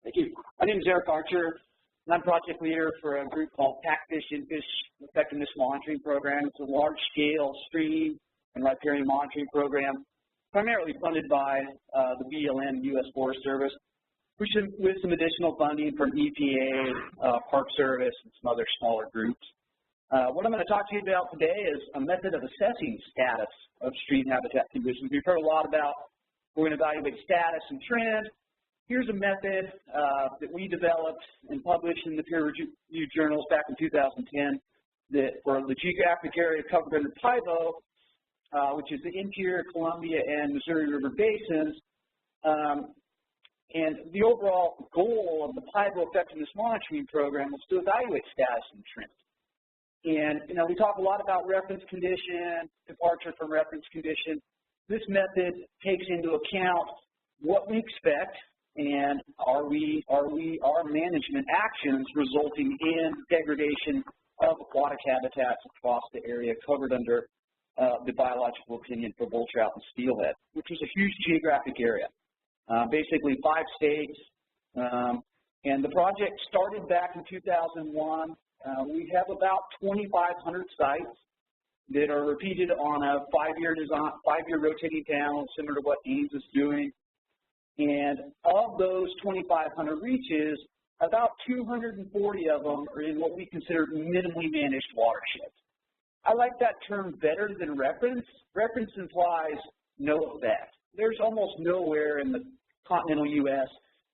Thank you. My name is Eric Archer, and I'm project leader for a group called PACFISH In-Fish Effectiveness Monitoring Program. It's a large-scale stream and riparian monitoring program, primarily funded by the BLM U.S. Forest Service, with some additional funding from EPA, Park Service, and some other smaller groups. What I'm going to talk to you about today is a method of assessing status of stream habitat conditions. We've heard a lot about we're going to evaluate status and trend. Here's a method that we developed and published in the peer-reviewed journals back in 2010 that for the geographic area covered under PIBO, which is the interior Columbia and Missouri River basins. And the overall goal of the PIBO Effectiveness Monitoring Program was to evaluate status and trend. And, you know, we talk a lot about reference condition, departure from reference condition. This method takes into account what we expect and are our management actions resulting in degradation of aquatic habitats across the area covered under the biological opinion for bull trout and steelhead, which was a huge geographic area, basically 5 states. And the project started back in 2001. We have about 2,500 sites that are repeated on a 5-year rotating panel, similar to what AIM is doing. And of those 2,500 reaches, about 240 of them are in what we consider minimally managed watersheds. I like that term better than reference. Reference implies no effect. There's almost nowhere in the continental U.S.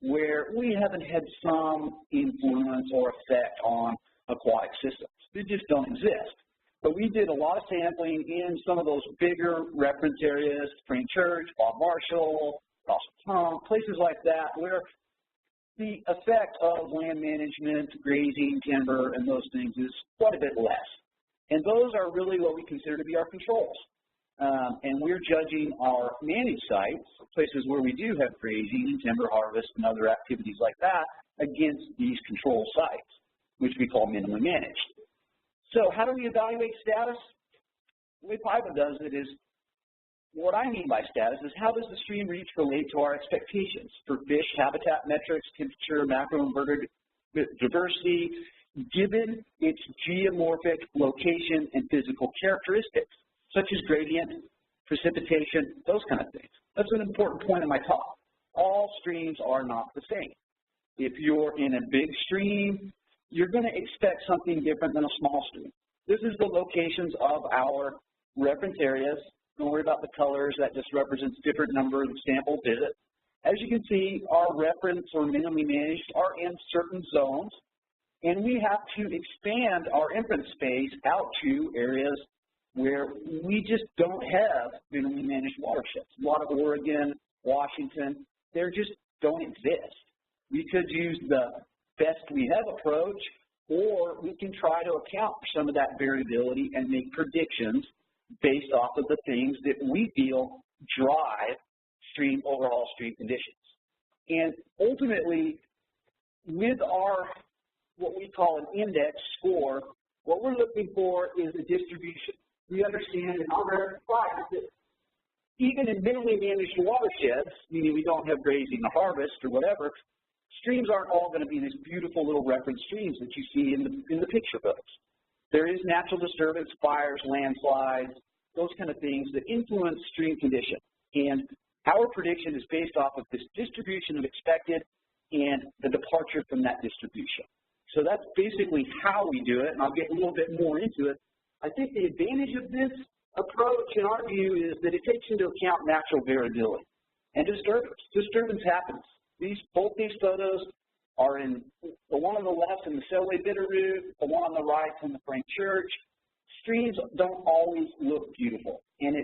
where we haven't had some influence or effect on aquatic systems. They just don't exist. But we did a lot of sampling in some of those bigger reference areas, Frame Church, Bob Marshall, places like that, where the effect of land management, grazing, timber, and those things is quite a bit less. And those are really what we consider to be our controls. And we're judging our managed sites, places where we do have grazing, timber harvest, and other activities like that, against these control sites, which we call minimally managed. So how do we evaluate status? The way PIBO does it is, what I mean by status is how does the stream reach relate to our expectations for fish, habitat metrics, temperature, macroinvertebrate diversity, given its geomorphic location and physical characteristics, such as gradient, precipitation, those kind of things. That's an important point in my talk. All streams are not the same. If you're in a big stream, you're going to expect something different than a small stream. This is the locations of our reference areas. Don't worry about the colors. That just represents different numbers of sample visits. As you can see, our reference or minimally managed are in certain zones, and we have to expand our inference space out to areas where we just don't have minimally managed watersheds. A lot of Oregon, Washington, they just don't exist. We could use the best we have approach, or we can try to account for some of that variability and make predictions based off of the things that we feel drive overall stream conditions. And ultimately, with our what we call an index score, what we're looking for is a distribution. We understand in our slides that even in minimally managed watersheds, meaning we don't have grazing or harvest or whatever, streams aren't all going to be these beautiful little reference streams that you see in the picture books. There is natural disturbance, fires, landslides, those kind of things that influence stream condition. And our prediction is based off of this distribution of expected and the departure from that distribution. So that's basically how we do it, and I'll get a little bit more into it. I think the advantage of this approach, in our view, is that it takes into account natural variability and disturbance. Disturbance happens. Both these photos are in the one on the left in the Selway Bitterroot, the one on the right in the Frank Church. Streams don't always look beautiful, and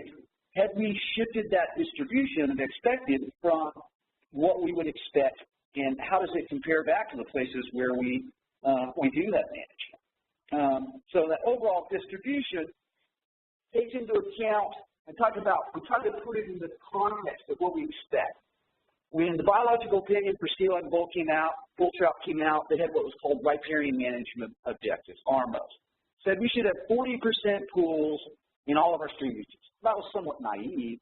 had we shifted that distribution of expected from what we would expect, and how does it compare back to the places where we do that management? So that overall distribution takes into account, we try to put it in the context of what we expect. When the biological opinion for steelhead and bull trout came out, they had what was called riparian management objectives, RMOs. Said we should have 40% pools in all of our stream reaches. That was somewhat naive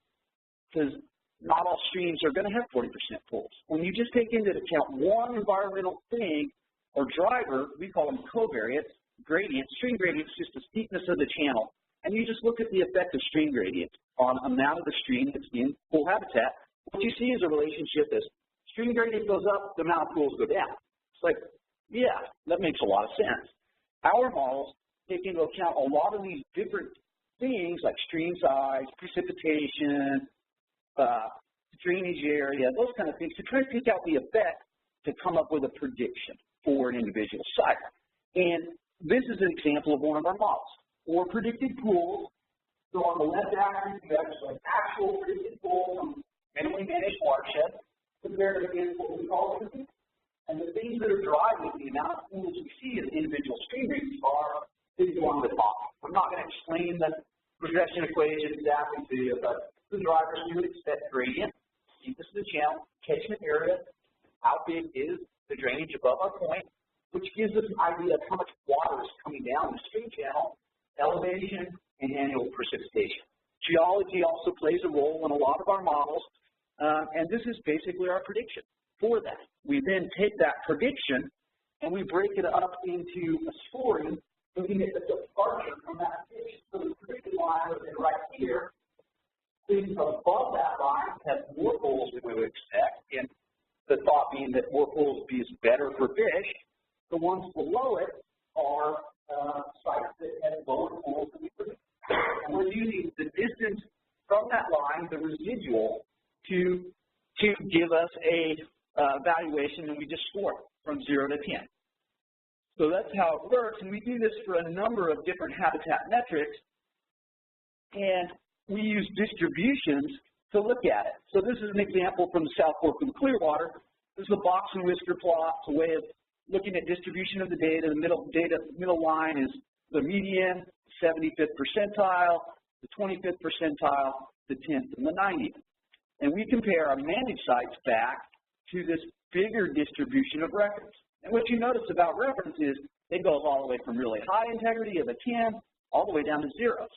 because not all streams are going to have 40% pools. When you just take into account one environmental thing or driver, we call them covariates, gradients. Stream gradients is just the steepness of the channel. And you just look at the effect of stream gradient on amount of the stream that's in pool habitat. What you see is a relationship as stream gradient goes up, the amount of pools go down. It's like, yeah, that makes a lot of sense. Our models take into account a lot of these different things like stream size, precipitation, drainage area, those kind of things to try to take out the effect to come up with a prediction for an individual site. And this is an example of one of our models. For predicted pools, so on the left axis, you have actual predicted pools from minimally managed watershed compared against what we call predicted. And the things that are driving the amount of pools we see as individual stream rates are things along the top. I'm not going to explain the regression equation exactly to you, but the drivers we would expect gradient, steepness of the channel, catchment area, how big is the drainage above our point, which gives us an idea of how much water is coming down the stream channel, elevation, and annual precipitation. Geology also plays a role in a lot of our models, and this is basically our prediction for that. We then take that prediction and we break it up into a scoring, looking at the departure from that prediction. So the predicted line is right here. Things above that line have more pools than we would expect, and the thought being that more pools is better for fish. The ones below it are sites that have lower pools than we predict. And we're using the distance from that line, the residual, to give us a valuation, and we just score it from 0 to 10. So that's how it works, and we do this for a number of different habitat metrics, and we use distributions to look at it. So this is an example from the South Fork of the Clearwater. This is a box and whisker plot. It's a way of looking at distribution of the data. The middle line is the median, 75th percentile, the 25th percentile, the 10th, and the 90th. And we compare our managed sites back to this bigger distribution of reference. And what you notice about reference is it goes all the way from really high integrity of a 10 all the way down to zeros.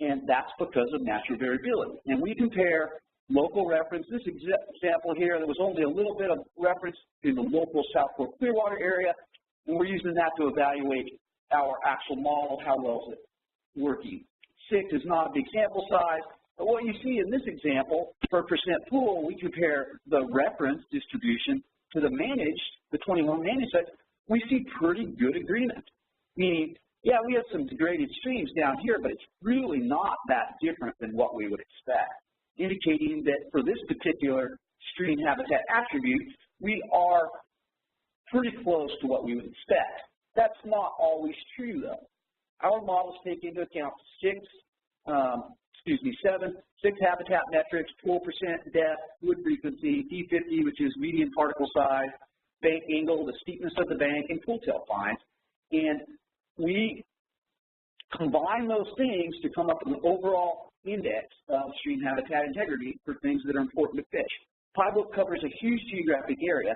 And that's because of natural variability. And we compare local reference. This example here, there was only a little bit of reference in the local South Fork Clearwater area, and we're using that to evaluate our actual model, how well is it working. 6 is not a big sample size, but what you see in this example, per percent pool, we compare the reference distribution to the managed, the 21 managed sites, we see pretty good agreement. Meaning, yeah, we have some degraded streams down here, but it's really not that different than what we would expect, indicating that for this particular stream habitat attribute, we are pretty close to what we would expect. That's not always true, though. Our models take into account 6 habitat metrics, pool percent, depth, wood frequency, D50, which is median particle size, bank angle, the steepness of the bank, and pool tail fines. And we combine those things to come up with an overall index of stream habitat integrity for things that are important to fish. PIBO covers a huge geographic area,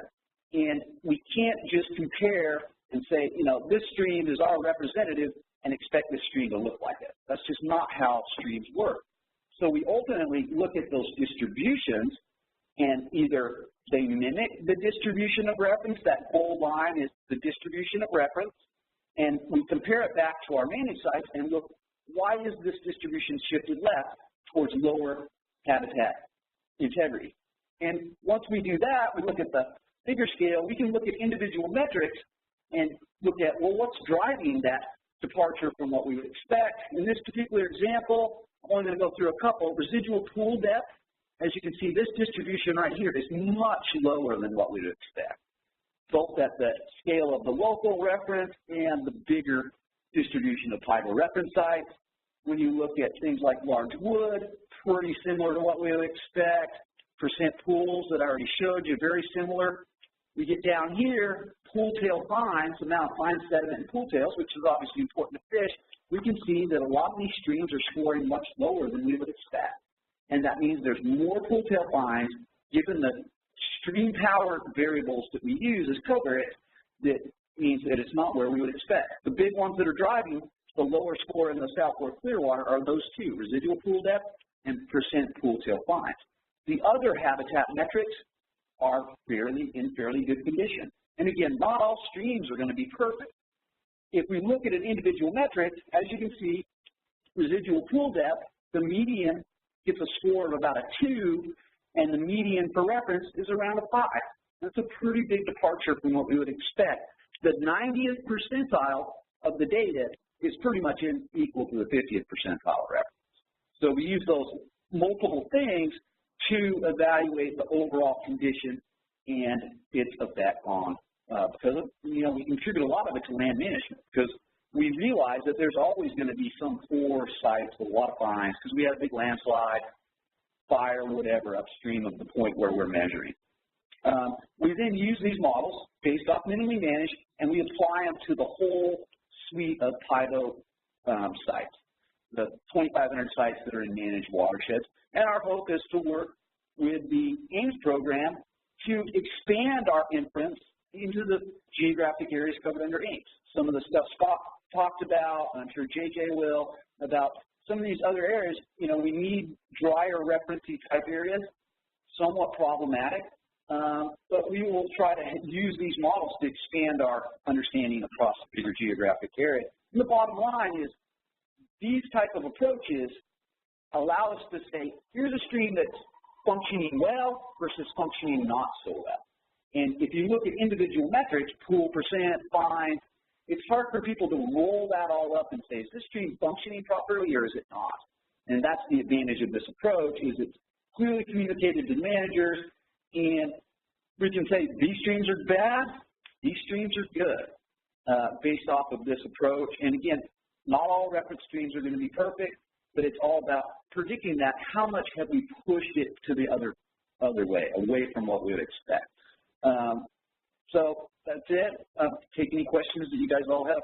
and we can't just compare and say, you know, this stream is our representative and expect this stream to look like it. That's just not how streams work. So we ultimately look at those distributions, and either they mimic the distribution of reference, that whole line is the distribution of reference, and we compare it back to our managed sites and look, why is this distribution shifted left towards lower habitat integrity? And once we do that, we look at the bigger scale, we can look at individual metrics and look at, well, what's driving that departure from what we would expect? In this particular example, I'm only going to go through a couple. Residual pool depth, as you can see, this distribution right here is much lower than what we would expect, both at the scale of the local reference and the bigger distribution of PIBO reference sites. When you look at things like large wood, pretty similar to what we would expect. Percent pools that I already showed you, very similar. We get down here, pool tail fines, amount of fine sediment and pool tails, which is obviously important to fish. We can see that a lot of these streams are scoring much lower than we would expect. And that means there's more pool tail fines, given the stream power variables that we use as covariates, that means that it's not where we would expect. The big ones that are driving the lower score in the South Fork Clearwater are those two, residual pool depth and percent pool tail fines. The other habitat metrics are in fairly good condition. And again, not all streams are going to be perfect. If we look at an individual metric, as you can see, residual pool depth, the median gets a score of about a 2, and the median for reference is around a 5. That's a pretty big departure from what we would expect. The 90th percentile of the data is pretty much equal to the 50th percentile reference. So we use those multiple things to evaluate the overall condition and its effect on, because we contribute a lot of it to land management, because we realize that there's always going to be some poor sites with a lot of fines because we have a big landslide, fire, whatever, upstream of the point where we're measuring. We then use these models based off minimally managed, and we apply them to the whole suite of PIBO sites, the 2,500 sites that are in managed watersheds. And our hope is to work with the AIMS program to expand our inference into the geographic areas covered under AIMS. Some of the stuff Scott talked about, I'm sure JJ will, about some of these other areas, we need drier referencey type areas, somewhat problematic, but we will try to use these models to expand our understanding across a bigger geographic area. And the bottom line is these type of approaches allow us to say, here's a stream that's functioning well versus functioning not so well. And if you look at individual metrics, pool percent, fine, it's hard for people to roll that all up and say, is this stream functioning properly or is it not? And that's the advantage of this approach, is it's clearly communicated to managers, and we can say these streams are bad, these streams are good, based off of this approach. And again, not all reference streams are going to be perfect, but it's all about predicting that how much have we pushed it to the other way, away from what we would expect. So that's it. Take any questions that you guys all have.